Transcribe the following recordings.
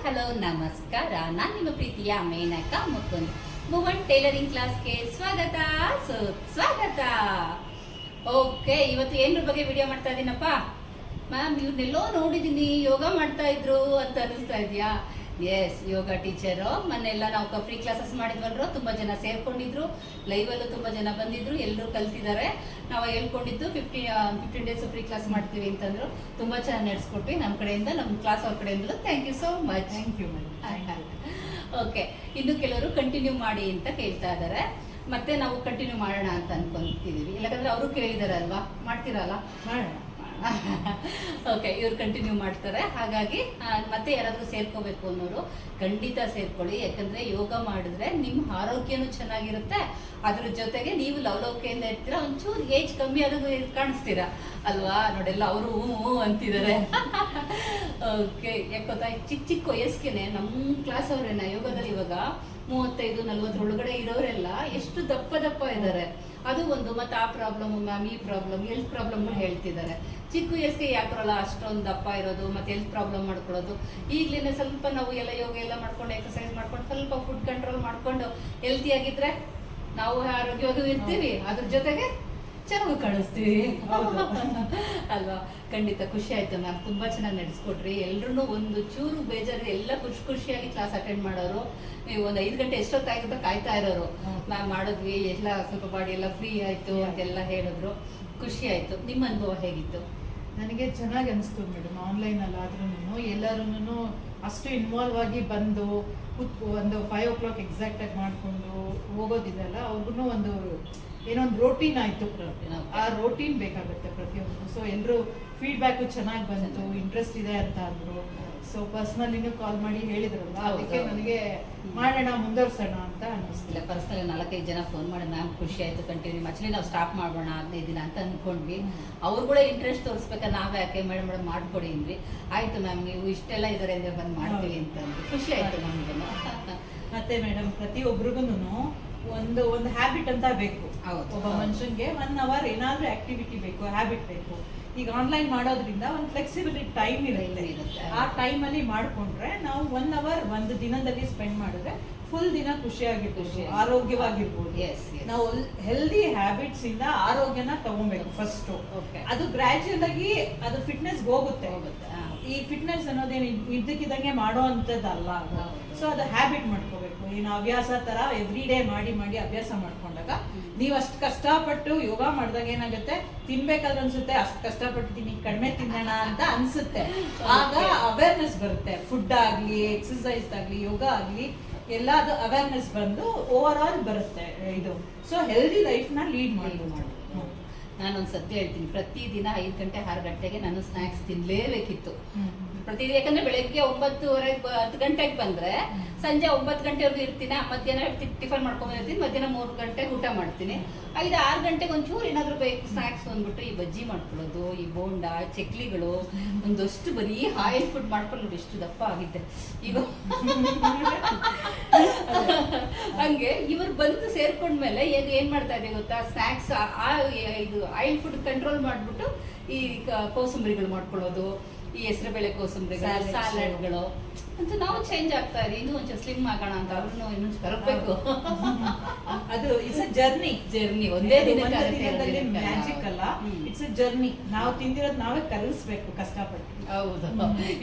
Hello ನಮಸ್ಕಾರ. ನಾನು ನಿಮ್ಮ ಪ್ರೀತಿಯ ಮೇನಕಾ ಮುಕುಂದ್. ಭುವನ್ ಟೈಲರಿಂಗ್ ಕ್ಲಾಸ್ಗೆ ಸ್ವಾಗತ ಸುಸ್ವಾಗತ. ಓಕೆ, ಇವತ್ತು ಏನ್ರ ಬಗ್ಗೆ ವಿಡಿಯೋ ಮಾಡ್ತಾ ಇದ್ದೀನಪ್ಪ. ಮ್ಯಾಮ್ ಇವ್ರನ್ನೆಲ್ಲೋ ನೋಡಿದ್ದೀನಿ, ಯೋಗ ಮಾಡ್ತಾ ಇದ್ರು ಅಂತ ಅನಿಸ್ತಾ ಇದೆಯಾ? ಎಸ್, ಯೋಗ ಟೀಚರು. ಮೊನ್ನೆಲ್ಲ ನಾವು ಫ್ರೀ ಕ್ಲಾಸಸ್ ಮಾಡಿದ್ವಲ್ರು, ತುಂಬ ಜನ ಸೇರ್ಕೊಂಡಿದ್ರು. ಲೈವಲ್ಲೂ ತುಂಬ ಜನ ಬಂದಿದ್ರು, ಎಲ್ಲರೂ ಕಲ್ತಿದ್ದಾರೆ. ನಾವು ಹೇಳ್ಕೊಂಡಿದ್ದು 15 ಡೇಸ್ ಫ್ರೀ ಕ್ಲಾಸ್ ಮಾಡ್ತೀವಿ ಅಂತಂದ್ರು. ತುಂಬ ಚೆನ್ನಾಗಿ ನಡೆಸ್ಕೊಟ್ವಿ ನಮ್ಮ ಕಡೆಯಿಂದ, ನಮ್ಮ ಕ್ಲಾಸ್ ಅವ್ರ ಕಡೆಯಿಂದಲೂ. Thank you so much. Thank you madam. Okay, ಇನ್ನು ಕೆಲವರು ಕಂಟಿನ್ಯೂ ಮಾಡಿ ಅಂತ ಕೇಳ್ತಾ ಇದ್ದಾರೆ. ಮತ್ತೆ ನಾವು ಕಂಟಿನ್ಯೂ ಮಾಡೋಣ ಅಂತ ಅನ್ಕೊಂತಿದೀವಿ. ಯಾಕಂದ್ರೆ ಅವರು ಕೇಳಿದಾರೆ ಅಲ್ವಾ, ಮಾಡ್ತೀರಲ್ಲ? ಮಾಡೋಣ. ಓಕೆ, ಇವ್ರು ಕಂಟಿನ್ಯೂ ಮಾಡ್ತಾರೆ. ಹಾಗಾಗಿ ಮತ್ತೆ ಯಾರಾದರೂ ಸೇರ್ಕೋಬೇಕು ಅನ್ನೋರು ಖಂಡಿತ ಸೇರ್ಕೊಳ್ಳಿ. ಯಾಕಂದ್ರೆ ಯೋಗ ಮಾಡಿದ್ರೆ ನಿಮ್ಮ ಆರೋಗ್ಯನೂ ಚೆನ್ನಾಗಿರುತ್ತೆ, ಅದ್ರ ಜೊತೆಗೆ ನೀವು ಲವಲವಿಕೆಯಿಂದ ಇರ್ತೀರಾ. ಒಂಚೂರು ಏಜ್ ಕಮ್ಮಿ ಆಗೋದು ಕಾಣಿಸ್ತೀರಾ ಅಲ್ವಾ? ನೋಡೆಲ್ಲ ಅವರು ಹೂ ಅಂತಿದ್ದಾರೆ. ಓಕೆ, ಯಾಕೆ ಗೊತ್ತಾ, ಚಿಕ್ಕ ಚಿಕ್ಕ ವಯಸ್ಸಿಗೆ ನಮ್ಮ ಕ್ಲಾಸ್ ಅವರೇನ ಯೋಗದಲ್ಲಿ ಇವಾಗ 35-40 ಒಳಗಡೆ ಇರೋರೆಲ್ಲ ಎಷ್ಟು ದಪ್ಪ ದಪ್ಪ ಇದ್ದಾರೆ. ಅದು ಒಂದು. ಮತ್ತೆ ಆ ಪ್ರಾಬ್ಲಮ್ ಮ್ಯಾಮ್, ಈ ಪ್ರಾಬ್ಲಮ್, ಹೆಲ್ತ್ ಪ್ರಾಬ್ಲಮ್ ಹೇಳ್ತಿದ್ದಾರೆ. ಚಿಕ್ಕ ವಯಸ್ಸಿಗೆ ಯಾಕರಲ್ಲ ಅಷ್ಟೊಂದು ದಪ್ಪ ಇರೋದು, ಮತ್ತೆ ಹೆಲ್ತ್ ಪ್ರಾಬ್ಲಮ್ ಮಾಡ್ಕೊಳ್ಳೋದು. ಈಗಲೇ ಸ್ವಲ್ಪ ನಾವು ಎಲ್ಲ ಯೋಗ ಎಲ್ಲ ಮಾಡ್ಕೊಂಡು, ಎಕ್ಸರ್ಸೈಸ್ ಮಾಡ್ಕೊಂಡು, ಸ್ವಲ್ಪ ಫುಡ್ ಕಂಟ್ರೋಲ್ ಮಾಡ್ಕೊಂಡು ಹೆಲ್ತಿ ಆಗಿದ್ರೆ ನಾವು ಆರೋಗ್ಯವಾಗಿ ಇರ್ತೀವಿ, ಅದ್ರ ಜೊತೆಗೆ ಚೆನ್ನಾಗಿ ಕಾಣಿಸ್ತೀವಿ ಅಲ್ವಾ? ಖಂಡಿತ ಖುಷಿ ಆಯ್ತು ಮ್ಯಾಮ್, ತುಂಬಾ ಚೆನ್ನಾಗಿ ನಡೆಸ್ಕೊಟ್ರಿ. ಎಲ್ರು ಒಂದು ಚೂರು ಬೇಜಾರು, ಎಲ್ಲ ಖುಷಿಯಾಗಿ ಕ್ಲಾಸ್ ಅಟೆಂಡ್ ಮಾಡೋರು. ನೀವು ಒಂದು 5 ಗಂಟೆ ಎಷ್ಟೊತ್ತಾಗಿದ್ದ ಕಾಯ್ತಾ ಇರೋರು. ಮ್ಯಾಮ್ ಮಾಡಿದ್ವಿ, ಎಲ್ಲ ಸ್ವಲ್ಪ ಬಾಡಿ ಎಲ್ಲ ಫ್ರೀ ಆಯ್ತು ಅಂತೆಲ್ಲ ಹೇಳಿದ್ರು. ಖುಷಿ ಆಯ್ತು. ನಿಮ್ಮ ಅನುಭವ ಹೇಗಿತ್ತು? ನನಗೆ ಚೆನ್ನಾಗಿ ಅನಿಸ್ತು ಮೇಡಮ್. ಆನ್ಲೈನ್ ಅಲ್ಲಾದ್ರೂ ಎಲ್ಲರೂ ಅಷ್ಟು ಇನ್ವಾಲ್ವ್ ಆಗಿ ಬಂದು ಒಂದು 5 o'clock ಎಕ್ಸಾಕ್ಟ್ ಆಗಿ ಮಾಡಿಕೊಂಡು ಹೋಗೋದಿದೆಲ್ಲ, ಅವ್ರಿಗೂ ಒಂದು ಏನೋ ಒಂದು ರೋಟೀನ್ ಆಯ್ತು. ಆ ರೋಟೀನ್ ಬೇಕಾಗುತ್ತೆ ಪ್ರತಿಯೊಂದು. ಸೊ ಎಲ್ಲರೂ ಫೀಡ್ಬ್ಯಾಕು ಚೆನ್ನಾಗಿ ಬಂತು, ಇಂಟ್ರೆಸ್ಟ್ ಇದೆ ಅಂತ ಅಂದ್ರು. ಸೊ ಪರ್ಸ್ನಲಿನೂ ಕಾಲ್ ಮಾಡಿ ಹೇಳಿದ್ರಲ್ಲ, ಅದಕ್ಕೆ ನನಗೆ ಮಾಡೋಣ, ಮುಂದುವರ್ಸೋಣ ಅಂತ ಅನ್ನಿಸ್ತಿಲ್ಲ. ಪರ್ಸನಲ್ 4-5 ಜನ ಫೋನ್ ಮಾಡಿ ಮ್ಯಾಮ್ ಖುಷಿ ಆಯ್ತು, ಕಂಟಿನ್ಯೂ ಆಕ್ಚುಲಿ ನಾವು ಸ್ಟಾಪ್ ಮಾಡೋಣ 15 ದಿನ ಅಂತ ಅನ್ಕೊಂಡ್ವಿ. ಅವ್ರು ಕೂಡ ಇಂಟ್ರೆಸ್ಟ್ ತೋರಿಸ್ಬೇಕಾ, ನಾವೇ ಯಾಕೆ ಮೇಡಮ್ ಮಾಡ್ಕೊಡಿ ಅಂದ್ವಿ. ಆಯ್ತು ಮ್ಯಾಮ್, ನೀವು ಇಷ್ಟೆಲ್ಲ ಇದಾರೆ ಅಂದ್ರೆ ಬಂದು ಮಾಡ್ತೀವಿ ಅಂತ ಅಂದ್ವಿ. ಖುಷಿ ಆಯ್ತು ನಮ್ಗೆ. ಮತ್ತೆ ಮೇಡಮ್, ಪ್ರತಿಯೊಬ್ಬರಿಗೂ ಒಂದು ಹ್ಯಾಬಿಟ್ ಅಂತ ಬೇಕು. ಒಬ್ಬ ಮನುಷ್ಯನ್ಗೆ 1 hour ಏನಾದ್ರೂ ಆಕ್ಟಿವಿಟಿ ಬೇಕು, ಹ್ಯಾಬಿಟ್ ಬೇಕು. ಈಗ ಆನ್ಲೈನ್ ಮಾಡೋದ್ರಿಂದ ಒಂದು ಫ್ಲೆಕ್ಸಿಬಿಲಿಟಿ ಟೈಮ್ ಇರುತ್ತೆ. ಆ ಟೈಮಲ್ಲಿ ಮಾಡ್ಕೊಂಡ್ರೆ ನಾವು 1 hour ಒಂದು ದಿನದಲ್ಲಿ ಸ್ಪೆಂಡ್ ಮಾಡಿದ್ರೆ ಫುಲ್ ದಿನ ಖುಷಿಯಾಗಿರ್ಬೋದು, ಆರೋಗ್ಯವಾಗಿರ್ಬೋದು. ನಾವು ಹೆಲ್ದಿ ಹ್ಯಾಬಿಟ್ಸ್ ಇಂದ ಆರೋಗ್ಯನ ತಗೊಬೇಕು ಫಸ್ಟ್. ಅದು ಗ್ರಾಜುಯಲ್ ಆಗಿ ಅದು ಫಿಟ್ನೆಸ್ ಹೋಗುತ್ತೆ. ಈ ಫಿಟ್ನೆಸ್ ಅನ್ನೋದೇನು ಇದ್ದಕ್ಕಿದ್ದಂಗೆ ಮಾಡೋ ಅಂತದ್ದಲ್ಲ. ಸೊ ಅದು ಹ್ಯಾಬಿಟ್ ಮಾಡ್ಕೋಬೇಕು. ಏನು ಹವ್ಯಾಸ ತರ ಎವ್ರಿ ಡೇ ಮಾಡಿ ಮಾಡಿ ಅಭ್ಯಾಸ ಮಾಡ್ಕೊಂಡಾಗ ನೀವು ಅಷ್ಟು ಕಷ್ಟಪಟ್ಟು ಯೋಗ ಮಾಡಿದಾಗ ಏನಾಗುತ್ತೆ, ತಿನ್ಬೇಕಾದ್ರೆ ಅನ್ಸುತ್ತೆ ಅಷ್ಟು ಕಷ್ಟಪಟ್ಟಿದ್ದೀನಿ, ಕಡಿಮೆ ತಿನ್ನೋಣ ಅಂತ ಅನ್ಸುತ್ತೆ. ಆಗ ಅವೇರ್ನೆಸ್ ಬರುತ್ತೆ. ಫುಡ್ ಆಗ್ಲಿ, ಎಕ್ಸರ್ಸೈಸ್ ಆಗ್ಲಿ, ಯೋಗ ಆಗ್ಲಿ, ಎಲ್ಲಾದು ಅವೇರ್ನೆಸ್ ಬಂದು ಓವರ್ ಆಲ್ ಬರುತ್ತೆ ಇದು. ಸೊ ಹೆಲ್ದಿ ಲೈಫ್ ನ ಲೀಡ್ ಮಾಡಿ. ನಾನೊಂದು ಸತ್ಯ ಹೇಳ್ತೀನಿ, ಪ್ರತಿದಿನ 5 ಗಂಟೆ 6 ಗಂಟೆಗೆ ನಾನು ಸ್ನಾಕ್ಸ್ ತಿನ್ಲೇಬೇಕಿತ್ತು ಪ್ರತಿದಿನ. ಯಾಕಂದ್ರೆ ಬೆಳಗ್ಗೆ 9:30 10 ಗಂಟೆಗೆ ಬಂದ್ರೆ ಸಂಜೆ 9 ಗಂಟೆವರೆಗೂ ಇರ್ತೀನಿ. ಮಧ್ಯಾಹ್ನ ಟಿಫನ್ ಮಾಡ್ಕೊಂಡ್ಬಂದಿರ್ತೀನಿ. ಮಧ್ಯಾಹ್ನ 3 ಗಂಟೆಗೆ ಊಟ ಮಾಡ್ತೀನಿ. 5-6 ಗಂಟೆಗೆ ಒಂಚೂರು ಏನಾದ್ರು ಬೇಕು ಸ್ನಾಕ್ಸ್ ಅಂದ್ಬಿಟ್ಟು ಈ ಬಜ್ಜಿ ಮಾಡ್ಕೊಳ್ಳೋದು, ಈ ಬೋಂಡ, ಚಕ್ಲಿಗಳು, ಒಂದಷ್ಟು ಬರೀ ಆಯಿಲ್ ಫುಡ್ ಮಾಡ್ಕೊಳ್ಳೋದು. ಎಷ್ಟು ದಪ್ಪ ಆಗಿದ್ದೆ ಈಗ. ಹಂಗೆ ಇವ್ರು ಬಂದು ಸೇರ್ಕೊಂಡ್ಮೇಲೆ ಈಗ ಏನ್ ಮಾಡ್ತಾ ಇದೆ ಗೊತ್ತಾ, ಸ್ನಾಕ್ಸ್ ಇದು ಆಯಿಲ್ ಫುಡ್ ಕಂಟ್ರೋಲ್ ಮಾಡ್ಬಿಟ್ಟು ಈ ಕೋಸಂಬರಿಗಳು ಮಾಡ್ಕೊಳ್ಳೋದು, ಈ ಹೆಸರುಬೇಳೆ ಕೋಸಂಬರಿಗಳು, ಸ್ಯಾಲಡ್ಗಳು ಅಂತ ನಾವು ಚೇಂಜ್ ಆಗ್ತಾ ಇದೆ. ಇನ್ನೂ ಒಂಚೂರು ಸ್ಲಿಮ್ ಆಗೋಣ ಅಂತ ಅವ್ರನ್ನು ಇನ್ನೊಂದು ಕರಬೇಕು. ಅದು ಇಟ್ಸ್ ಅ ಜರ್ನಿ. ಒಂದೇ ದಿನದಲ್ಲಿ ಮ್ಯಾಜಿಕ್ ಅಲ್ಲ, ಇಟ್ಸ್ ಅ ಜರ್ನಿ. ನಾವು ತಿಂದಿರೋದು ನಾವೇ ಕಲಿಸ್ಬೇಕು ಕಷ್ಟಪಟ್ಟು. ಹೌದು,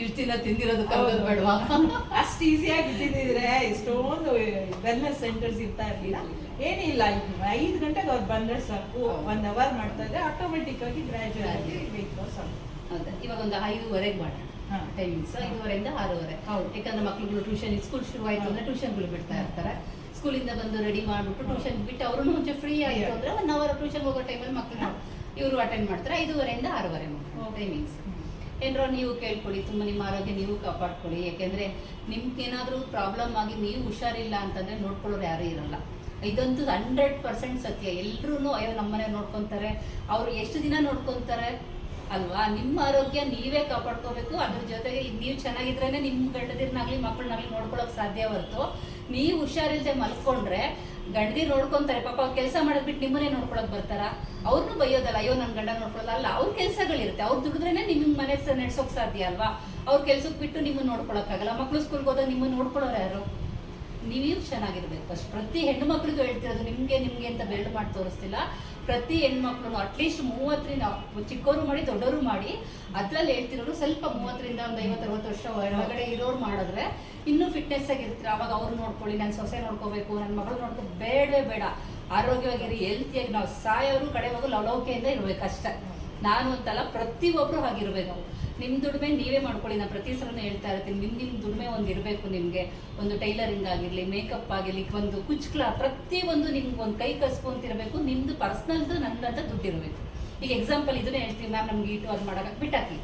ಇಷ್ಟು ದಿನ ತಿಂದಿರೋದು ಕಲಿಯೋದು ಬೇಡವಾ? ಅಷ್ಟು ಈಸಿಯಾಗಿ ಇದ್ದಿದ್ರೆ ಎಷ್ಟೊಂದು ವೆಲ್ನೆಸ್ ಸೆಂಟರ್ಸ್ ಇರ್ತಾ ಇರ್ಲಿಲ್ಲ. ಏನಿಲ್ಲ, 5 ಗಂಟೆಗೆ ಅವ್ರು ಬಂದ್ರೆ ಸಾಕು, 1 hour ಮಾಡ್ತಾ ಇದ್ರೆ ಆಟೋಮೆಟಿಕ್ ಆಗಿ ಗ್ರಾಜುಯಲ್ ಆಗಿ ವೆಯ್ಟ್ ಲಾಸ್ ಆಗುತ್ತೆ. ಹೌದಾ? ಇವಾಗ ಒಂದು 5:30 ಮಾಡೋಣ ಟೈಮಿಂಗ್ಸ್. 5:30 ಇಂದ 6:30. ಯಾಕಂದ್ರೆ ಮಕ್ಳುಗಳು ಟ್ಯೂಷನ್, ಸ್ಕೂಲ್ ಶುರು ಆಯ್ತು ಅಂದ್ರೆ ಟ್ಯೂಷನ್ಗಳು ಬಿಡ್ತಾ ಇರ್ತಾರೆ. ಸ್ಕೂಲಿಂದ ಬಂದು ರೆಡಿ ಮಾಡ್ಬಿಟ್ಟು ಟ್ಯೂಷನ್ ಬಿಟ್ಟು ಅವರು ಮುಂಚೆ ಫ್ರೀ ಆಯ್ತು ಅಂದ್ರೆ 1 hour ಟ್ಯೂಷನ್ ಹೋಗೋ ಟೈಮಲ್ಲಿ ಮಕ್ಕಳನ್ನ ಇವರು ಅಟೆಂಡ್ ಮಾಡ್ತಾರೆ. 5:30 ಇಂದ 6:30 ಟೈಮಿಂಗ್ಸ್. ಏನಾರೋ ನೀವು ಕೇಳ್ಕೊಳ್ಳಿ, ತುಂಬ ನಿಮ್ಮ ಆರೋಗ್ಯ ನೀವು ಕಾಪಾಡ್ಕೊಳ್ಳಿ. ಯಾಕೆಂದ್ರೆ ನಿಮ್ಗೇನಾದ್ರೂ ಪ್ರಾಬ್ಲಮ್ ಆಗಿ ನೀವು ಹುಷಾರಿಲ್ಲ ಅಂತಂದ್ರೆ ನೋಡ್ಕೊಳ್ಳೋರು ಯಾರು ಇರಲ್ಲ. ಇದಂತೂ 100% ಸತ್ಯ. ಎಲ್ರೂ ಅಯ್ಯೋ ನಮ್ಮನೆ ನೋಡ್ಕೊಂತಾರೆ, ಅವ್ರು ಎಷ್ಟು ದಿನ ನೋಡ್ಕೊಂತಾರೆ ಅಲ್ವಾ? ನಿಮ್ಮ ಆರೋಗ್ಯ ನೀವೇ ಕಾಪಾಡ್ಕೋಬೇಕು. ಅದ್ರ ಜೊತೆಗೆ ಈಗ ನೀವು ಚೆನ್ನಾಗಿದ್ರೇನೆ ನಿಮ್ಮ ಗಂಡದಿರ್ನಾಗ್ಲಿ ಮಕ್ಕಳನ್ನಾಗ್ಲಿ ನೋಡ್ಕೊಳಕ್ ಸಾಧ್ಯ ಹೊರತು ನೀವು ಹುಷಾರಿಲ್ಲದೆ ಮಲ್ಕೊಂಡ್ರೆ ಗಂಡದಿರ್ ನೋಡ್ಕೊಂತಾರೆ. ಪಾಪ ಅವ್ರು ಕೆಲಸ ಮಾಡೋದ್ ಬಿಟ್ಟು ನಿಮ್ಮನ್ನೇ ನೋಡ್ಕೊಳಕ್ ಬರ್ತಾರ? ಅವ್ರನ್ನೂ ಬೈಯೋದಲ್ಲ, ಅಯ್ಯೋ ನನ್ನ ಗಂಡ ನೋಡ್ಕೊಳ್ಳಲ್ಲ. ಅಲ್ಲ, ಅವ್ರ ಕೆಲಸಗಳಿರುತ್ತೆ, ಅವ್ರು ದುಡಿದ್ರೇನೆ ನಿಮ್ ಮನೆ ನಡೆಸೋಕ್ ಸಾಧ್ಯ ಅಲ್ವಾ? ಅವ್ರ ಕೆಲ್ಸಕ್ಕೆ ಬಿಟ್ಟು ನಿಮ್ಮನ್ನ ನೋಡ್ಕೊಳಕ್ಕಾಗಲ್ಲ. ಮಕ್ಳು ಸ್ಕೂಲ್ಗೆ ಹೋದಾಗ ನಿಮ್ಮನ್ನ ನೋಡ್ಕೊಳ್ಳೋರು ಯಾರು? ನೀವು ಚೆನ್ನಾಗಿರ್ಬೇಕು ಅಷ್ಟು. ಪ್ರತಿ ಹೆಣ್ಣು ಮಕ್ಳಿಗೂ ಹೇಳ್ತಿರೋದು, ನಿಮ್ಗೆ ಅಂತ ಬೆರಳು ಮಾಡಿ ತೋರಿಸ್ತಿಲ್ಲ. ಪ್ರತಿ ಹೆಣ್ಮಕ್ಳು ಅಟ್ಲೀಸ್ಟ್ 30ರಿಂದ, ಚಿಕ್ಕವರು ಮಾಡಿ ದೊಡ್ಡವರು ಮಾಡಿ, ಅದ್ರಲ್ಲಿ ಹೇಳ್ತಿರೋರು ಸ್ವಲ್ಪ 30ರಿಂದ ಒಂದು 50-60 ವರ್ಷ ಒಳಗಡೆ ಇರೋರು ಮಾಡಿದ್ರೆ ಇನ್ನೂ ಫಿಟ್ನೆಸ್ ಆಗಿರ್ತೀರ. ಅವಾಗ ಅವ್ರು ನೋಡ್ಕೊಳ್ಳಿ, ನನ್ನ ಸೊಸೆ ನೋಡ್ಕೋಬೇಕು, ನನ್ನ ಮಗಳು ಬೇಡವೇ ಬೇಡ. ಆರೋಗ್ಯವಾಗಿರಿ, ಹೆಲ್ತಿಯಾಗಿ ನಾವು ಸಾಯೋರು ಕಡೆ ಹೋಗೋ ಲವಲವಿಕೆಯಿಂದ ಇರ್ಬೇಕು ಅಷ್ಟೇ. ನಾನು ಅಂತಲ್ಲ, ಪ್ರತಿಯೊಬ್ರು ಹಾಗಿರ್ಬೇಕು. ನಿಮ್ಮ ದುಡಿಮೆ ನೀವೇ ಮಾಡ್ಕೊಳ್ಳಿ. ನಾನು ಪ್ರತಿ ಸಲನೂ ಹೇಳ್ತಾ ಇರ್ತೀನಿ, ನಿಮ್ಮ ದುಡಿಮೆ ಒಂದು ಇರಬೇಕು. ನಿಮಗೆ ಒಂದು ಟೈಲರಿಂಗ್ ಆಗಿರಲಿ, ಮೇಕಪ್ ಆಗಿರಲಿ, ಒಂದು ಕುಚ್ಕ್ಲ, ಪ್ರತಿಯೊಂದು ನಿಮ್ಗೆ ಒಂದು ಕೈ ಕಸ್ಬು ಅಂತ ಇರಬೇಕು. ನಿಮ್ದು ಪರ್ಸ್ನಲ್ದು ನಂದಂತ ದುಡ್ಡು ಇರಬೇಕು. ಈಗ ಎಕ್ಸಾಂಪಲ್ ಇದನ್ನೇ ಹೇಳ್ತೀವಿ, ಮ್ಯಾಮ್ ನಮ್ಗೆ ಇಟ್ಟು ಅದು ಮಾಡೋಕೆ ಬಿಟ್ಟಾಕಿ,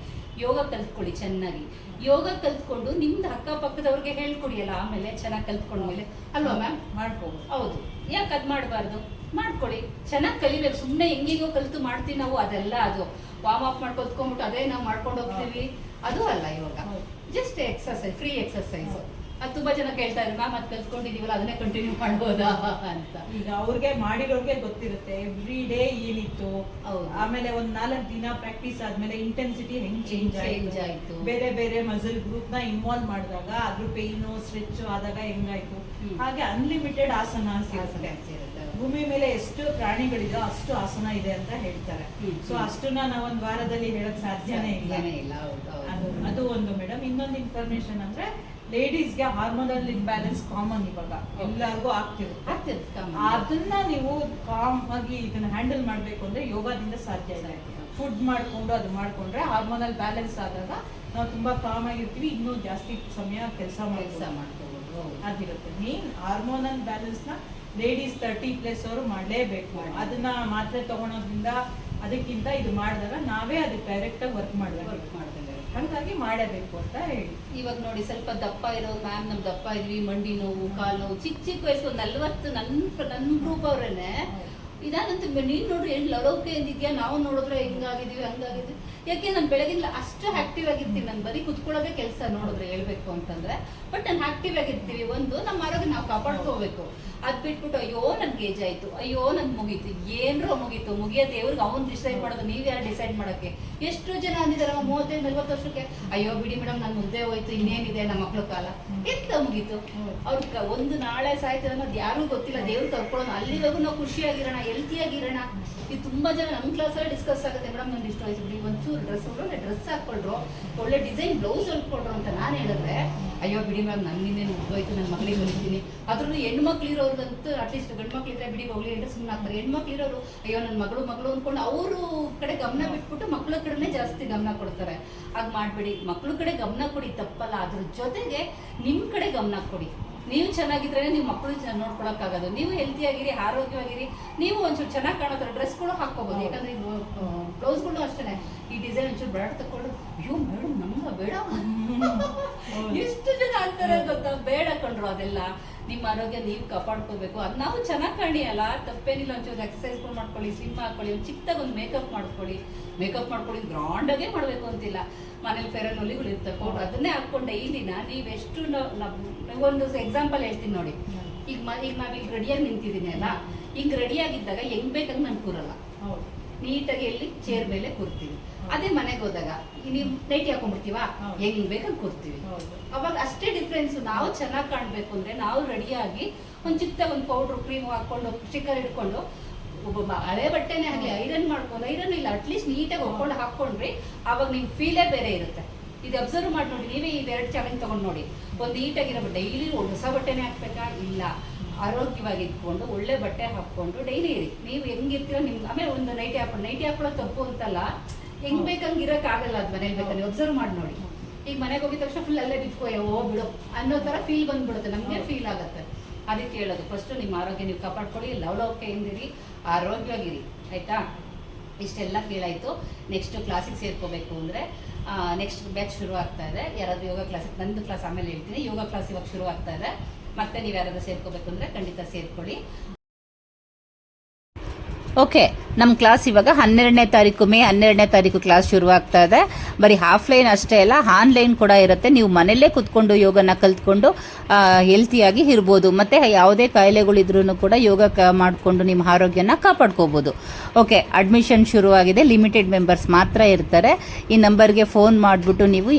ಯೋಗ ಕಲ್ತ್ಕೊಳ್ಳಿ ಚೆನ್ನಾಗಿ. ಯೋಗ ಕಲ್ತ್ಕೊಂಡು ನಿಮ್ದು ಅಕ್ಕಪಕ್ಕದವ್ರಿಗೆ ಹೇಳ್ಕೊಡಿ ಅಲ್ಲ, ಆಮೇಲೆ ಚೆನ್ನಾಗಿ ಕಲ್ತ್ಕೊಂಡ್ಮೇಲೆ ಅಲ್ವಾ ಮ್ಯಾಮ್? ಮಾಡ್ಕೋಬೋದು. ಹೌದು, ಯಾಕೆ ಅದು ಮಾಡಬಾರ್ದು? ಮಾಡ್ಕೊಳ್ಳಿ, ಚೆನ್ನಾಗಿ ಕಲಿಬೇಕು. ಸುಮ್ಮನೆ ಹೆಂಗಿಗೋ ಕಲಿತು ಮಾಡ್ತೀವಿ ನಾವು, ಅದೆಲ್ಲ ಅದು ವಾರ್ಮ್ ಅಪ್ ಮಾಡ್ಕೊತ್ಕೊಂಡ್ಬಿಟ್ಟು ಅದೇ ನಾವು ಮಾಡ್ಕೊಂಡು ಹೋಗ್ತೀವಿ, ಅದು ಅಲ್ಲ. ಇವಾಗ ಜಸ್ಟ್ ಎಕ್ಸರ್ಸೈಸ್, ಫ್ರೀ ಎಕ್ಸರ್ಸೈಸ್. ಅದು ತುಂಬಾ ಜನ ಕೇಳ್ತಾ ಇದ್ರು, ಮ್ಯಾಮ್ ಅದು ಕಲ್ತ್ಕೊಂಡಿದೀವಲ್ಲ ಅದನ್ನೇ ಕಂಟಿನ್ಯೂ ಮಾಡ್ಬೋದಾ ಅಂತ. ಈಗ ಅವ್ರಿಗೆ ಮಾಡಿರೋರ್ಗೆ ಗೊತ್ತಿರುತ್ತೆ ಎವ್ರಿ ಡೇ ಏನಿತ್ತು, ಆಮೇಲೆ ಒಂದ್ 4 ದಿನ ಪ್ರಾಕ್ಟೀಸ್ ಆದ್ಮೇಲೆ ಇಂಟೆನ್ಸಿಟಿ ಹೆಂಗ್ ಚೇಂಜ್ ಆಯ್ತು, ಬೇರೆ ಬೇರೆ ಮಸಲ್ ಗ್ರೂಪ್ ನ ಇನ್ವಾಲ್ವ್ ಮಾಡಿದಾಗ ಅದ್ರ ಪೇನು ಸ್ಟ್ರೆಚ್ ಆದಾಗ ಹೆಂಗಾಯ್ತು. ಹಾಗೆ ಅನ್ಲಿಮಿಟೆಡ್ ಆಸನ ಸಿಗುತ್ತೆ. ಭೂಮಿ ಮೇಲೆ ಎಷ್ಟು ಪ್ರಾಣಿಗಳಿದೋ ಅಷ್ಟು ಆಸನ ಇದೆ ಅಂತ ಹೇಳ್ತಾರೆ. ಸೊ ಅಷ್ಟನ್ನ ನಾವು ಒಂದ್ ವಾರದಲ್ಲಿ ಹೇಳಕ್ ಸಾಧ್ಯನೇ ಇಲ್ಲ. ಅದು ಒಂದು ಮೇಡಮ್. ಇನ್ನೊಂದು ಇನ್ಫಾರ್ಮೇಶನ್ ಅಂದ್ರೆ, ಲೇಡೀಸ್ಗೆ ಹಾರ್ಮೋನಲ್ ಇಂಬ್ಯಾಲೆನ್ಸ್ ಕಾಮನ್ ಇವಾಗ ಎಲ್ಲರಿಗೂ ಆಗ್ತಿರುತ್ತೆ. ಅದನ್ನ ನೀವು ಕಾಮ್ ಆಗಿ ಇದನ್ನ ಹ್ಯಾಂಡಲ್ ಮಾಡ್ಬೇಕು ಅಂದ್ರೆ ಯೋಗದಿಂದ ಸಾಧ್ಯ ಇದೆ. ಫುಡ್ ಮಾಡ್ಕೊಂಡು ಅದು ಮಾಡ್ಕೊಂಡ್ರೆ ಹಾರ್ಮೋನಲ್ ಬ್ಯಾಲೆನ್ಸ್ ಆದಾಗ ನಾವು ತುಂಬಾ ಕಾಮ್ ಆಗಿರ್ತೀವಿ, ಇನ್ನೂ ಜಾಸ್ತಿ ಸಮಯ ಕೆಲಸ ಮಾಡ್ಕೋಬಹುದು. ಅದಿರುತ್ತೆ ಮೇನ್ ಹಾರ್ಮೋನಲ್ ಬ್ಯಾಲೆನ್ಸ್ ನ ಲೇಡೀಸ್ 30+ ಅವರು ಮಾಡಲೇಬೇಕು. ಅದನ್ನ ಮಾತ್ರೆ ತಗೊಳೋದ್ರಿಂದ ಅದಕ್ಕಿಂತ ಇದು ಮಾಡಿದಾಗ ನಾವೇ ಅದಕ್ಕೆ ಡೈರೆಕ್ಟ್ ಆಗಿ ವರ್ಕ್ ಮಾಡಬೇಕು. ಹಾಗಾಗಿ ಮಾಡಬೇಕು ಅಂತ ಹೇಳಿ. ಇವಾಗ ನೋಡಿ, ಸ್ವಲ್ಪ ದಪ್ಪ ಇರೋರು, ಮ್ಯಾಮ್ ನಮ್ ದಪ್ಪ ಇದ್ವಿ, ಮಂಡಿ ನೋವು, ಕಾಲು ನೋವು, ಚಿಕ್ಕ ವಯಸ್ಸು 40 ನನ್ನ ಗ್ರೂಪ್ ಅವ್ರೇನೆ ಇದಾನಂತ. ನೀನ್ ನೋಡ್ರಿ ಏನ್ ಲವಲವಿಕೆ ಏನಿದ್ಯಾ, ನಾವು ನೋಡಿದ್ರೆ ಹಿಂಗಾಗಿದೀವಿ ಹಂಗಾಗಿದ್ವಿ. ಯಾಕೆ ನಾನು ಬೆಳಗಿಲ್ಲ ಅಷ್ಟು ಆಕ್ಟಿವ್ ಆಗಿರ್ತೀನಿ. ನಾನು ಬರೀ ಕುತ್ಕೊಳ್ಳೋದೇ ಕೆಲಸ ನೋಡಿದ್ರೆ ಹೇಳ್ಬೇಕು ಅಂತಂದ್ರೆ. ಬಟ್ ನಾನು ಆಕ್ಟಿವ್ ಆಗಿರ್ತೀವಿ. ಒಂದು ನಮ್ಮ ಆರೋಗ್ಯ ನಾವು ಕಾಪಾಡ್ಕೋಬೇಕು. ಅದ್ ಬಿಟ್ಬಿಟ್ಟು ಅಯ್ಯೋ ನನ್ಗೆ ಏಜ್ ಆಯ್ತು, ಅಯ್ಯೋ ನನ್ ಮುಗೀತು, ಏನ್ರೋ ಮುಗೀತು, ಮುಗಿಯೋ ದೇವ್ರಿಗೆ ಅವ್ನು ಡಿಸೈಡ್ ಮಾಡೋದು, ನೀವ್ ಯಾರು ಡಿಸೈಡ್ ಮಾಡಕ್ಕೆ? ಎಷ್ಟು ಜನ ಅಂದಿದಾರ 35-40 ವರ್ಷಕ್ಕೆ, ಅಯ್ಯೋ ಬಿಡಿ ಮೇಡಮ್ ನನ್ ಮುದ್ದೆ ಹೋಯ್ತು, ಇನ್ನೇನಿದೆ ನಮ್ಮ ಮಕ್ಳು ಕಾಲ ಎಂತ ಮುಗೀತು. ಅವ್ರ ಒಂದು ನಾಳೆ ಸಾಯ್ತದೆ ಅನ್ನೋದು ಯಾರಿಗೂ ಗೊತ್ತಿಲ್ಲ. ದೇವ್ರು ಕರ್ಕೊಳ್ಳೋಣ, ಅಲ್ಲಿವರೆಗೂ ನಾವು ಖುಷಿಯಾಗಿರೋಣ, ಹೆಲ್ತಿಯಾಗಿರೋಣ. ಇದು ತುಂಬಾ ಜನ ನಮ್ಮ ಕ್ಲಾಸಲ್ಲಿ ಡಿಸ್ಕಸ್ ಆಗುತ್ತೆ, ಮೇಡಮ್ ನಂದು ಇಷ್ಟು ವಯಸ್ಸು ಬಿಡಿ, ಒಂಚೂರು ಡ್ರೆಸ್ ಹಾಕೊಳ್ರು, ಒಳ್ಳೆ ಡಿಸೈನ್ ಬ್ಲೌಸ್ ಹೊಲ್ಕೊಳ್ರು ಅಂತ ನಾನು ಹೇಳಿದ್ರೆ, ಅಯ್ಯೋ ಬಿಡಿ ಮ್ಯಾಮ್ ನನ್ನಿನ್ನೇನು ಹೋಯ್ತು, ನನ್ನ ಮಗಳಿಗೆ ಹೊಲಿತೀನಿ. ಅದ್ರೂ ಹೆಣ್ಮಕ್ಳು ಇರೋರ್ಗಂತೂ ಅಟ್ಲೀಸ್ಟ್ ಗಂಡು ಮಕ್ಳು ಇದ್ರೆ ಬಿಡಿ ಹೋಗ್ಲಿ ಅಂತ ಸುಮ್ಮನೆ ಆಗ್ತಾರೆ. ಹೆಣ್ಮಕ್ಳು ಇರೋರು ಅಯ್ಯೋ ನನ್ನ ಮಗಳು ಅಂದ್ಕೊಂಡು ಅವರು ಕಡೆ ಗಮನ ಬಿಟ್ಬಿಟ್ಟು ಮಕ್ಳ ಕಡೆನೇ ಜಾಸ್ತಿ ಗಮನ ಕೊಡ್ತಾರೆ. ಹಾಗೆ ಮಾಡ್ಬೇಡಿ, ಮಕ್ಳ ಕಡೆ ಗಮನ ಕೊಡಿ, ತಪ್ಪಲ್ಲ. ಅದ್ರ ಜೊತೆಗೆ ನಿಮ್ ಕಡೆ ಗಮನ ಕೊಡಿ. ನೀವು ಚೆನ್ನಾಗಿದ್ರೆ ನೀವು ಮಕ್ಕಳು ನೋಡ್ಕೊಳಕ್ಕಾಗೋದು. ನೀವು ಹೆಲ್ತಿ ಆಗಿರಿ, ಆರೋಗ್ಯವಾಗಿರಿ, ನೀವು ಒಂಚೂರು ಚೆನ್ನಾಗಿ ಕಾಣೋ ಥರ ಡ್ರೆಸ್ಗಳು ಹಾಕೋಬಹುದು. ಯಾಕಂದ್ರೆ ಬ್ಲೌಸ್ಗಳು ಅಷ್ಟೇ ಈ ಡಿಸೈನ್ ಒಂಚೂರು ಬೇಡ ತಕೊಂಡು, ಅಯ್ಯೋ ಮೇಡಮ್ ನಮ್ಗೆ ಬೇಡ ಎಷ್ಟು ಜನ ಅಂತಾರೆ ಗೊತ್ತಾ, ಬೇಡ ಕಂಡ್ರು. ಅದೆಲ್ಲ ನಿಮ್ಮ ಆರೋಗ್ಯ ನೀವು ಕಾಪಾಡ್ಕೋಬೇಕು. ಅದು ನಾವು ಚೆನ್ನಾಗಿ ಕಾಣಿ ಅಲ್ಲ, ತಪ್ಪೇನಿಲ್ಲ. ಒಂಚೂರು ಎಕ್ಸರ್ಸೈಸ್ಗಳು ಮಾಡ್ಕೊಳ್ಳಿ, ಸ್ಲಿಮ್ ಹಾಕೊಳ್ಳಿ, ಒಂದು ಚಿಕ್ಕದಾಗ ಒಂದು ಮೇಕಪ್ ಮಾಡ್ಕೊಳ್ಳಿ ಗ್ರಾಂಡಾಗೇ ಮಾಡಬೇಕು ಅಂತಿಲ್ಲ. ಮನೇಲಿ ಫೇರ್ ಅಂಡ್ ಲವ್ಲಿಗಳು ಇರ್ತವೆ, ಪೌಡ್ರ್ ಅದನ್ನೇ ಹಾಕೊಂಡು ಡೈಲಿನ ನೀವೆಷ್ಟು ಒಂದು ಎಕ್ಸಾಂಪಲ್ ಹೇಳ್ತೀನಿ ನೋಡಿ. ಈಗ ನಾವೀಗ ರೆಡಿಯಾಗಿ ನಿಂತಿದ್ದೀನಿ ಅಲ್ಲ, ಈಗ ರೆಡಿಯಾಗಿದ್ದಾಗ ಹೆಂಗ್ ಬೇಕಂದ್ರೆ ನಾನು ಕೂರಲ್ಲ, ನೀಟಾಗಿ ಎಲ್ಲಿ ಚೇರ್ ಮೇಲೆ ಕೂರ್ತೀವಿ. ಅದೇ ಮನೆಗೆ ಹೋದಾಗ ನೀವು ನೈಟಿ ಹಾಕೊಂಡ್ಬಿಡ್ತೀವಾ, ಹೆಂಗ್ ಬೇಕಂತ ಕೂರ್ತೀವಿ. ಅವಾಗ ಅಷ್ಟೇ ಡಿಫ್ರೆನ್ಸ್. ನಾವು ಚೆನ್ನಾಗಿ ಕಾಣ್ಬೇಕು ಅಂದ್ರೆ ನಾವು ರೆಡಿಯಾಗಿ ಒಂದು ಚಿಕ್ಕ ಒಂದು ಪೌಡ್ರ್ ಕ್ರೀಮ್ ಹಾಕೊಂಡು ಸ್ಟಿಕ್ಕರ್ ಹಿಡ್ಕೊಂಡು, ಒಬ್ಬ ಹಳೆ ಬಟ್ಟೆನೇ ಆಗಲಿ ಐರನ್ ಮಾಡ್ಕೊಂಡು, ಐರನ್ ಇಲ್ಲ ಅಟ್ಲೀಸ್ಟ್ ನೀಟಾಗಿ ಒಪ್ಕೊಂಡು ಹಾಕೊಂಡ್ರಿ, ಅವಾಗ ನಿಮ್ ಫೀಲೇ ಬೇರೆ ಇರುತ್ತೆ. ಇದು ಅಬ್ಸರ್ವ್ ಮಾಡಿ ನೋಡಿ, ನೀವೇ ಇವೆರಡು ಚಾಲೆಂಜ್ ತಗೊಂಡು ನೋಡಿ. ಒಂದು ನೀಟಾಗಿರೋ ಡೈಲಿ ಹೊಸ ಬಟ್ಟೆನೇ ಹಾಕ್ಬೇಕಾ? ಇಲ್ಲ, ಆರೋಗ್ಯವಾಗಿ ಇಟ್ಕೊಂಡು ಒಳ್ಳೆ ಬಟ್ಟೆ ಹಾಕೊಂಡು ಡೈಲಿ ಇರಿ. ನೀವು ಹೆಂಗಿರ್ತೀರೋ ನಿಮ್ಗೆ ಆಮೇಲೆ ಒಂದು ನೈಟಿ ಹಾಕೊಳ್ಳೋ ತಪ್ಪು ಅಂತಲ್ಲ, ಹೆಂಗ್ ಬೇಕಂಗೆ ಇರೋಕ್ಕಾಗಲ್ಲ. ಅದು ಮನೇಲಿ ಬೇಕಂದ್ರೆ ಅಬ್ಸರ್ವ್ ಮಾಡಿ ನೋಡಿ. ಈಗ ಮನೆಗೆ ಹೋಗಿದ ತಕ್ಷಣ ಫುಲ್ ಅಲ್ಲೇ ಬಿಟ್ಕೋ ಬಿಡು ಅನ್ನೋ ಥರ ಫೀಲ್ ಬಂದ್ಬಿಡುತ್ತೆ, ನಮಗೆ ಫೀಲ್ ಆಗುತ್ತೆ. ಅದಕ್ಕೆ ಹೇಳೋದು, ಫಸ್ಟ್ ನಿಮ್ಮ ಆರೋಗ್ಯ ನೀವು ಕಾಪಾಡ್ಕೊಳ್ಳಿ, ಲವಲವಿಕೆಯಿಂದಿರಿ, ಆರೋಗ್ಯವಾಗಿರಿ, ಆಯ್ತಾ? ಇಷ್ಟೆಲ್ಲ ಕೇಳಾಯಿತು. ನೆಕ್ಸ್ಟ್ ಕ್ಲಾಸಿಗೆ ಸೇರ್ಕೋಬೇಕು ಅಂದರೆ ನೆಕ್ಸ್ಟ್ ಬ್ಯಾಚ್ ಶುರು ಆಗ್ತಾ ಇದೆ. ಯಾರಾದರೂ ಯೋಗ ಕ್ಲಾಸಿಗೆ, ನಂದು ಕ್ಲಾಸ್ ಆಮೇಲೆ ಹೇಳ್ತೀನಿ, ಯೋಗ ಕ್ಲಾಸ್ ಇವಾಗ ಶುರು ಆಗ್ತಾ ಇದೆ. ಮತ್ತೆ ನೀವು ಯಾರಾದರೂ ಸೇರ್ಕೋಬೇಕು ಅಂದರೆ ಖಂಡಿತ ಸೇರ್ಕೊಳ್ಳಿ. ಓಕೆ, ನಮ್ಮ ಕ್ಲಾಸ್ ಇವಾಗ 12ನೇ ತಾರೀಕು ಮೇ 12ನೇ ತಾರೀಕು ಕ್ಲಾಸ್ ಶುರುವಾಗ್ತಾ ಇದೆ. ಬರೀ ಆಫ್ಲೈನ್ ಅಷ್ಟೇ ಅಲ್ಲ, ಆನ್ಲೈನ್ ಕೂಡ ಇರುತ್ತೆ. ನೀವು ಮನೆಯಲ್ಲೇ ಕುತ್ಕೊಂಡು ಯೋಗನ ಕಲ್ತ್ಕೊಂಡು ಹೆಲ್ತಿಯಾಗಿ ಇರ್ಬೋದು. ಮತ್ತು ಯಾವುದೇ ಕಾಯಿಲೆಗಳಿದ್ರೂ ಕೂಡ ಯೋಗ ಮಾಡಿಕೊಂಡು ನಿಮ್ಮ ಆರೋಗ್ಯನ ಕಾಪಾಡ್ಕೋಬೋದು. ಓಕೆ, ಅಡ್ಮಿಷನ್ ಶುರುವಾಗಿದೆ. ಲಿಮಿಟೆಡ್ ಮೆಂಬರ್ಸ್ ಮಾತ್ರ ಇರ್ತಾರೆ. ಈ ನಂಬರ್ಗೆ ಫೋನ್ ಮಾಡಿಬಿಟ್ಟು ನೀವು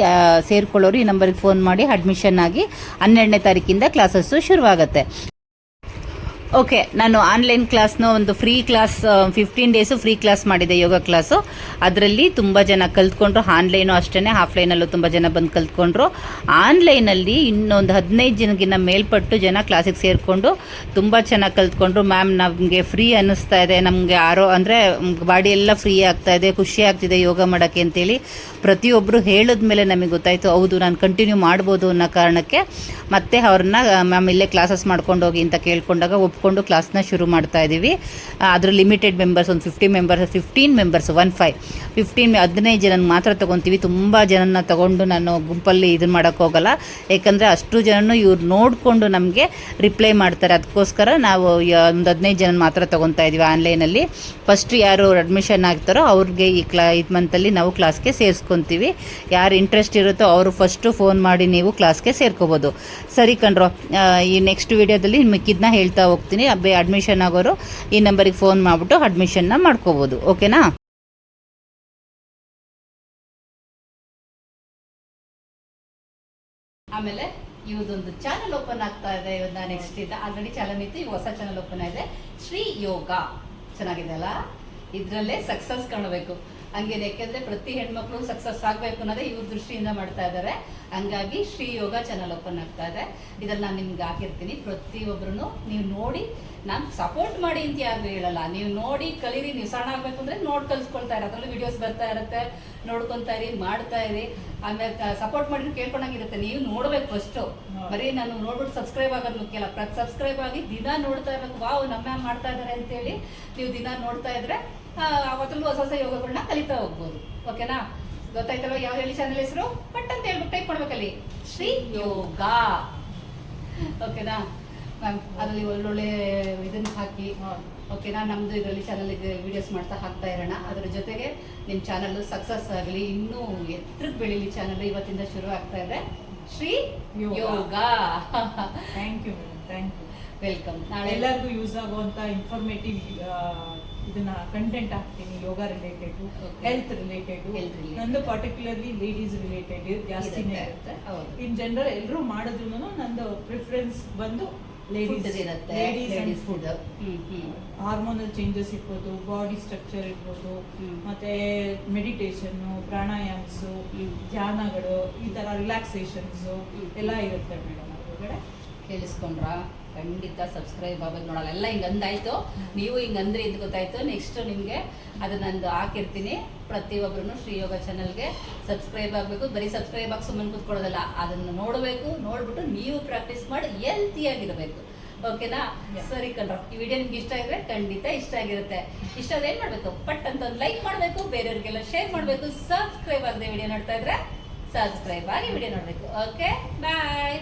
ಸೇರ್ಕೊಳ್ಳೋರು ಈ ನಂಬರ್ಗೆ ಫೋನ್ ಮಾಡಿ ಅಡ್ಮಿಷನ್ ಆಗಿ 12ನೇ ತಾರೀಕಿಂದ ಕ್ಲಾಸಸ್ಸು ಶುರುವಾಗುತ್ತೆ. ಓಕೆ, ನಾನು ಆನ್ಲೈನ್ ಕ್ಲಾಸ್ನ ಒಂದು free class 15 days free class ಮಾಡಿದೆ, ಯೋಗ ಕ್ಲಾಸು. ಅದರಲ್ಲಿ ತುಂಬ ಜನ ಕಲ್ತ್ಕೊಂಡ್ರು. ಆನ್ಲೈನು ಅಷ್ಟೇ, ಆಫ್ಲೈನಲ್ಲೂ ತುಂಬ ಜನ ಬಂದು ಕಲ್ತ್ಕೊಂಡ್ರು. ಆನ್ಲೈನಲ್ಲಿ ಇನ್ನೊಂದು 15 ಜನಗಿನ್ನ ಮೇಲ್ಪಟ್ಟು ಜನ ಕ್ಲಾಸಿಗೆ ಸೇರಿಕೊಂಡು ತುಂಬ ಚೆನ್ನಾಗಿ ಕಲ್ತ್ಕೊಂಡ್ರು. ಮ್ಯಾಮ್, ನಮಗೆ ಫ್ರೀ ಅನ್ನಿಸ್ತಾ ಇದೆ, ನಮಗೆ ಅಂದರೆ ಬಾಡಿ ಎಲ್ಲ ಫ್ರೀ ಆಗ್ತಾ ಇದೆ, ಖುಷಿ ಆಗ್ತಿದೆ ಯೋಗ ಮಾಡೋಕ್ಕೆ ಅಂತೇಳಿ ಪ್ರತಿಯೊಬ್ಬರು ಹೇಳಿದ ಮೇಲೆ ನಮಗೆ ಗೊತ್ತಾಯಿತು, ಹೌದು ನಾನು ಕಂಟಿನ್ಯೂ ಮಾಡ್ಬೋದು ಅನ್ನೋ ಕಾರಣಕ್ಕೆ ಮತ್ತೆ ಅವ್ರನ್ನ ಮ್ಯಾಮ್ ಇಲ್ಲೇ ಕ್ಲಾಸಸ್ ಮಾಡ್ಕೊಂಡು ಹೋಗಿ ಅಂತ ಕೇಳ್ಕೊಂಡಾಗ ಒಪ್ಕೊಂಡು ಕ್ಲಾಸ್ನ ಶುರು ಮಾಡ್ತಾ ಇದ್ದೀವಿ. ಅದ್ರ ಲಿಮಿಟೆಡ್ ಮೆಂಬರ್ಸ್ ಒಂದು 15 ಮೆಂಬರ್ಸ್ 15 ಜನನ ಮಾತ್ರ ತೊಗೊತೀವಿ. ತುಂಬ ಜನನ ತೊಗೊಂಡು ನಾನು ಗುಂಪಲ್ಲಿ ಇದನ್ನು ಮಾಡೋಕ್ಕೆ ಹೋಗಲ್ಲ, ಯಾಕಂದರೆ ಅಷ್ಟು ಜನನು ಇವ್ರು ನೋಡಿಕೊಂಡು ನಮಗೆ ರಿಪ್ಲೈ ಮಾಡ್ತಾರೆ. ಅದಕ್ಕೋಸ್ಕರ ನಾವು ಒಂದು 15 ಜನ ಮಾತ್ರ ತೊಗೊತಾ ಇದ್ದೀವಿ ಆನ್ಲೈನಲ್ಲಿ. ಫಸ್ಟ್ ಯಾರು ಅಡ್ಮಿಷನ್ ಆಗ್ತಾರೋ ಅವ್ರಿಗೆ ಈ ಮಂತಲ್ಲಿ ನಾವು ಕ್ಲಾಸ್ಗೆ ಸೇರಿಸ್ಕೊತೀವಿ. ಯಾರು ಇಂಟ್ರೆಸ್ಟ್ ಇರುತ್ತೋ ಅವರು ಫಸ್ಟು ಫೋನ್ ಮಾಡಿ ನೀವು ಕ್ಲಾಸ್ಗೆ ಸೇರ್ಕೋಬೋದು. ಸರಿ ಕಣ್ರೋ, ಈ ನೆಕ್ಸ್ಟ್ ವಿಡಿಯೋದಲ್ಲಿ ಮಿಕ್ಕಿದ್ನ ಹೇಳ್ತಾ ಹೋಗ್ತೀನಿ. ಅಡ್ಮಿಷನ್ ಆಗೋರು ಈ ನಂಬರಿಗೆ ಫೋನ್ ಮಾಡಿಬಿಟ್ಟು ಅಡ್ಮಿಷನ್ನ ಮಾಡ್ಕೋಬೋದು. ಓಕೆನಾ? ಆಮೇಲೆ ಇವದೊಂದು ಚಾನಲ್ ಓಪನ್ ಆಗ್ತಾ ಇದೆ. ಇವನ್ನ ನೆಕ್ಸ್ಟ್ ಇದೆ, ಆಲ್ರೆಡಿ ಚಾನಲ್ ಇತ್ತು, ಈಗ ಹೊಸ ಚಾನಲ್ ಓಪನ್ ಆಗಿದೆ. ಶ್ರೀ ಯೋಗ ಚೆನ್ನಾಗಿದೆ ಅಲ್ಲ? ಇದರಲ್ಲೇ ಸಕ್ಸಸ್ ಕಾಣಬೇಕು ಹಂಗೇನೆ, ಯಾಕೆಂದ್ರೆ ಪ್ರತಿ ಹೆಣ್ಮಕ್ಳು ಸಕ್ಸಸ್ ಆಗಬೇಕು ಅನ್ನೋದೇ ಇವ್ರ ದೃಷ್ಟಿಯಿಂದ ಮಾಡ್ತಾ ಇದ್ದಾರೆ. ಹಂಗಾಗಿ ಶ್ರೀ ಯೋಗ ಚಾನಲ್ ಓಪನ್ ಆಗ್ತಾ ಇದೆ. ಇದನ್ನ ನಾನು ನಿಮ್ಗೆ ಹಾಕಿರ್ತೀನಿ. ಪ್ರತಿಯೊಬ್ಬರು ನೀವು ನೋಡಿ, ನಾನು ಸಪೋರ್ಟ್ ಮಾಡಿ ಅಂತ ಯಾರು ಹೇಳಲ್ಲ, ನೀವು ನೋಡಿ ಕಲೀರಿ. ನೀವು ಸಣ್ಣ ಆಗ್ಬೇಕು ಅಂದ್ರೆ ನೋಡಿ ಕಲ್ಸ್ಕೊಳ್ತಾ ಇರಿ, ಅದರಲ್ಲೂ ವಿಡಿಯೋಸ್ ಬರ್ತಾ ಇರುತ್ತೆ, ನೋಡ್ಕೊತಾ ಇರಿ, ಮಾಡ್ತಾ ಇರಿ. ಆಮೇಲೆ ಸಪೋರ್ಟ್ ಮಾಡಿ ಕೇಳ್ಕೊಂಡಂಗಿರುತ್ತೆ. ನೀವು ನೋಡ್ಬೇಕು ಫಸ್ಟು, ಬರೀ ನಾನು ನೋಡ್ಬಿಟ್ಟು ಸಬ್ಸ್ಕ್ರೈಬ್ ಆಗೋದು ಮುಖ್ಯ ಅಲ್ಲ. ಸಬ್ಸ್ಕ್ರೈಬ್ ಆಗಿ ದಿನ ನೋಡ್ತಾ ಇರ್ಬೇಕು. ವಾವ್, ನಮ್ಮ ಮಾಡ್ತಾ ಇದ್ದಾರೆ ಅಂತೇಳಿ ನೀವು ದಿನ ನೋಡ್ತಾ ಇದ್ರೆ ಅವತ್ತಲ್ಲೂ ಹೊಸ ಯೋಗಗಳನ್ನ ಕಲಿತಾ ಹೋಗ್ಬೋದು. ಓಕೆನಾ? ಗೊತ್ತಾಯ್ತಲ್ವ ಯಾವ ಹೇಳಿ ಚಾನಲ್ ಹೆಸರು? ಪಟ್ ಅಂತ ಹೇಳ್ಬಿಟ್ಟು ಟೈಪ್ ಮಾಡ್ಬೇಕಲ್ಲಿ, ಶ್ರೀ ಯೋಗ. ಓಕೆನಾ ಮ್ಯಾಮ್? ಅದರಲ್ಲಿ ಒಳ್ಳೊಳ್ಳೆ ಇದನ್ನ ಹಾಕಿ, ಓಕೆನಾ? ನಮ್ದು ಇದರಲ್ಲಿ ಚಾನಲ್ ವಿಡಿಯೋಸ್ ಮಾಡ್ತಾ ಹಾಕ್ತಾ ಇರೋಣ. ಅದ್ರ ಜೊತೆಗೆ ನಿಮ್ಮ ಚಾನಲ್ ಸಕ್ಸಸ್ ಆಗಲಿ, ಇನ್ನೂ ಎತ್ತರಕ್ಕೆ ಬೆಳೀಲಿ ಚಾನಲ್. ಇವತ್ತಿಂದ ಶುರು ಆಗ್ತಾ ಇದೆ Shri Yoga. Thank you madam, thank you, welcome. ನಾಳೆ ಎಲ್ಲರಿಗೂ ಯೂಸ್ ಆಗುವಂತ ಇನ್ಫಾರ್ಮೇಟಿವ್ ಇದನ್ನ ಕಂಟೆಂಟ್ ಹಾಕ್ತೀನಿ. ಯೋಗ ರಿಲೇಟೆಡ್, ಹೆಲ್ತ್ ರಿಲೇಟೆಡ್, ನಂದು ಪರ್ಟಿಕ್ಯುಲರ್ಲಿ ಲೇಡೀಸ್ ರಿಲೇಟೆಡ್ ಜಾಸ್ತಿನೇ ಇರುತ್ತೆ. ಇನ್ ಜನರಲ್ ಎಲ್ಲರೂ ಮಾಡಿದ್ರು ನಂದು ಪ್ರಿಫರೆನ್ಸ್ ಬಂದು ladies and food. Hormonal changes ಇರ್ಬೋದು, ಬಾಡಿ ಸ್ಟ್ರಕ್ಚರ್ ಇರ್ಬೋದು, ಮತ್ತೆ ಮೆಡಿಟೇಷನ್, ಪ್ರಾಣಾಯಾಮ್ಸ್, ಧ್ಯಾನಗಳು, ಈ ತರ ರಿಲ್ಯಾಕ್ಸೇಷನ್ಸ್ ಎಲ್ಲ ಇರುತ್ತೆ ಮೇಡಮ್. ಅದ್ರೊಳಗಡೆ ಕೇಳಿಸ್ಕೊಂಡ್ರಾ? ಖಂಡಿತ ಸಬ್ಸ್ಕ್ರೈಬ್ ಆಗೋದು ನೋಡಲ್ಲ. ಎಲ್ಲ ಹಿಂಗೆ ಅಂದಾಯ್ತು, ನೀವು ಹಿಂಗೆ ಅಂದ್ರಿ ಅಂತ ಗೊತ್ತಾಯ್ತು. ನೆಕ್ಸ್ಟ್ ನಿಮಗೆ ಅದನ್ನೊಂದು ಹಾಕಿರ್ತೀನಿ. ಪ್ರತಿಯೊಬ್ಬರೂ ಶ್ರೀ ಯೋಗ ಚಾನಲ್ಗೆ ಸಬ್ಸ್ಕ್ರೈಬ್ ಆಗಬೇಕು. ಬರೀ ಸಬ್ಸ್ಕ್ರೈಬ್ ಆಗಿ ಸುಮ್ಮನೆ ಕೂತ್ಕೊಳ್ಳೋದಲ್ಲ, ಅದನ್ನು ನೋಡಬೇಕು. ನೋಡ್ಬಿಟ್ಟು ನೀವು ಪ್ರಾಕ್ಟೀಸ್ ಮಾಡಿ ಹೆಲ್ತಿಯಾಗಿರಬೇಕು. ಓಕೆನಾ? ಸರಿ ಕಣ್ರ, ಈ ವಿಡಿಯೋ ನಿಮ್ಗೆ ಇಷ್ಟ ಆಗಿದ್ರೆ ಖಂಡಿತ ಇಷ್ಟ ಆಗಿರುತ್ತೆ. ಇಷ್ಟ ಆದ್ರೆ ಏನು ಮಾಡಬೇಕು? ಪಟ್ ಅಂತ ಒಂದು ಲೈಕ್ ಮಾಡಬೇಕು, ಬೇರೆಯವ್ರಿಗೆಲ್ಲ ಶೇರ್ ಮಾಡಬೇಕು. ಸಬ್ಸ್ಕ್ರೈಬ್ ಆಗದೆ ವಿಡಿಯೋ ನೋಡ್ತಾ ಇದ್ರೆ ಸಬ್ಸ್ಕ್ರೈಬ್ ಆಗಿ ವಿಡಿಯೋ ನೋಡಬೇಕು. ಓಕೆ, ಬಾಯ್.